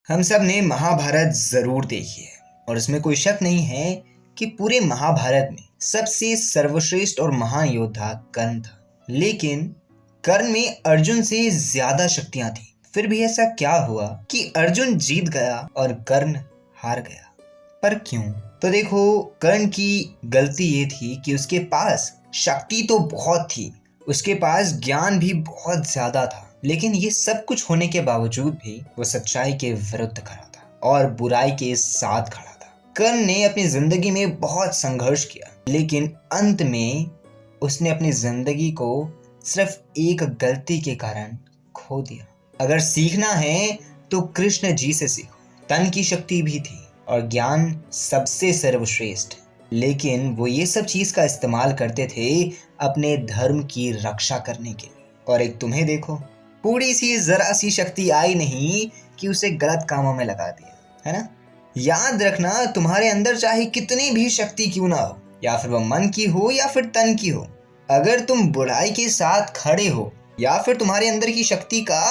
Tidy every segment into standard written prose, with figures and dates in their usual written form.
हम सब ने महाभारत जरूर देखी है और इसमें कोई शक नहीं है कि पूरे महाभारत में सबसे सर्वश्रेष्ठ और महान योद्धा कर्ण था। लेकिन कर्ण में अर्जुन से ज्यादा शक्तियां थी। फिर भी ऐसा क्या हुआ कि अर्जुन जीत गया और कर्ण हार गया? पर क्यों? तो देखो, कर्ण की गलती ये थी कि उसके पास शक्ति तो बहुत थी, उसके पास ज्ञान भी बहुत ज्यादा था, लेकिन ये सब कुछ होने के बावजूद भी वो सच्चाई के विरुद्ध खड़ा था और बुराई के साथ खड़ा था। कर्ण ने अपनी जिंदगी में बहुत संघर्ष किया, लेकिन अंत में उसने अपनी जिंदगी को सिर्फ एक गलती के कारण खो दिया। अगर सीखना है तो कृष्ण जी से सीखो। तन की शक्ति भी थी और ज्ञान सबसे सर्वश्रेष्ठ, लेकिन वो ये सब चीज का इस्तेमाल करते थे अपने धर्म की रक्षा करने के लिए। और एक तुम्हें देखो, पूरी सी जरा सी शक्ति आई नहीं कि उसे गलत कामों में लगा दिया, है ना? याद रखना, तुम्हारे अंदर चाहे कितनी भी शक्ति क्यों ना हो, या फिर वो मन की हो या फिर तन की हो, अगर तुम बुराई के साथ खड़े हो या फिर तुम्हारे अंदर की शक्ति का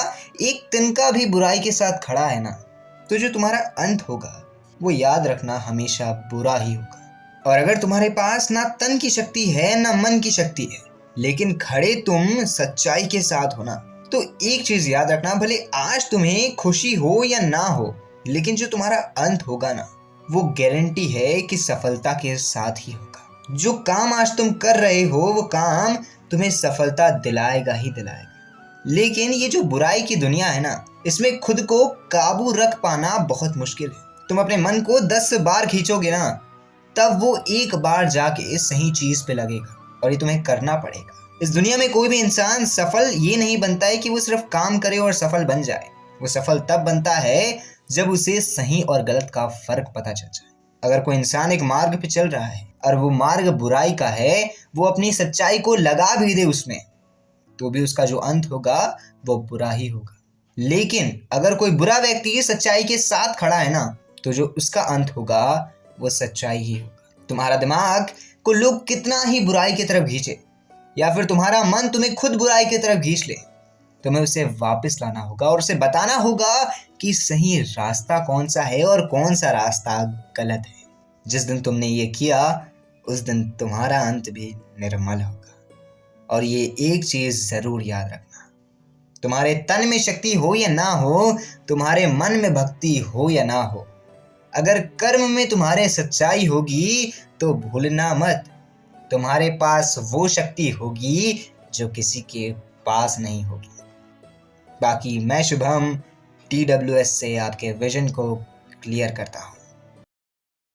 एक तिनका भी बुराई के साथ खड़ा है ना, तो जो तुम्हारा अंत होगा वो याद रखना हमेशा बुरा ही होगा। और अगर तुम्हारे पास ना तन की शक्ति है ना मन की शक्ति है, लेकिन खड़े तुम सच्चाई के साथ हो ना, तो एक चीज याद रखना, भले आज तुम्हें खुशी हो या ना हो, लेकिन जो तुम्हारा अंत होगा ना, वो गारंटी है कि सफलता के साथ ही होगा। जो काम आज तुम कर रहे हो वो काम तुम्हें सफलता दिलाएगा ही दिलाएगा। लेकिन ये जो बुराई की दुनिया है ना, इसमें खुद को काबू रख पाना बहुत मुश्किल है। तुम अपने मन को 10 बार खींचोगे ना, तब वो एक बार जाके सही चीज पे लगेगा, और ये तुम्हें करना पड़ेगा। इस दुनिया में कोई भी इंसान सफल ये नहीं बनता है कि वो सिर्फ काम करे और सफल बन जाए। वो सफल तब बनता है जब उसे सही और गलत का फर्क पता चल जाए। अगर कोई इंसान एक मार्ग पे चल रहा है और वो मार्ग बुराई का है, वो अपनी सच्चाई को लगा भी दे उसमें, तो भी उसका जो अंत होगा वो बुरा ही होगा। लेकिन अगर कोई बुरा व्यक्ति सच्चाई के साथ खड़ा है ना, तो जो उसका अंत होगा वो सच्चाई ही होगा। तुम्हारा दिमाग को लोग कितना ही बुराई की तरफ खींचे, या फिर तुम्हारा मन तुम्हें खुद बुराई की तरफ खींच ले, तुम्हें उसे वापस लाना होगा और उसे बताना होगा कि सही रास्ता कौन सा है और कौन सा रास्ता गलत है। जिस दिन तुमने ये किया, उस दिन तुम्हारा अंत भी निर्मल होगा। और ये एक चीज जरूर याद रखना, तुम्हारे तन में शक्ति हो या ना हो, तुम्हारे मन में भक्ति हो या ना हो, अगर कर्म में तुम्हारे सच्चाई होगी तो भूलना मत, तुम्हारे पास वो शक्ति होगी जो किसी के पास नहीं होगी। बाकी मैं शुभम TWS से आपके विजन को क्लियर करता हूँ।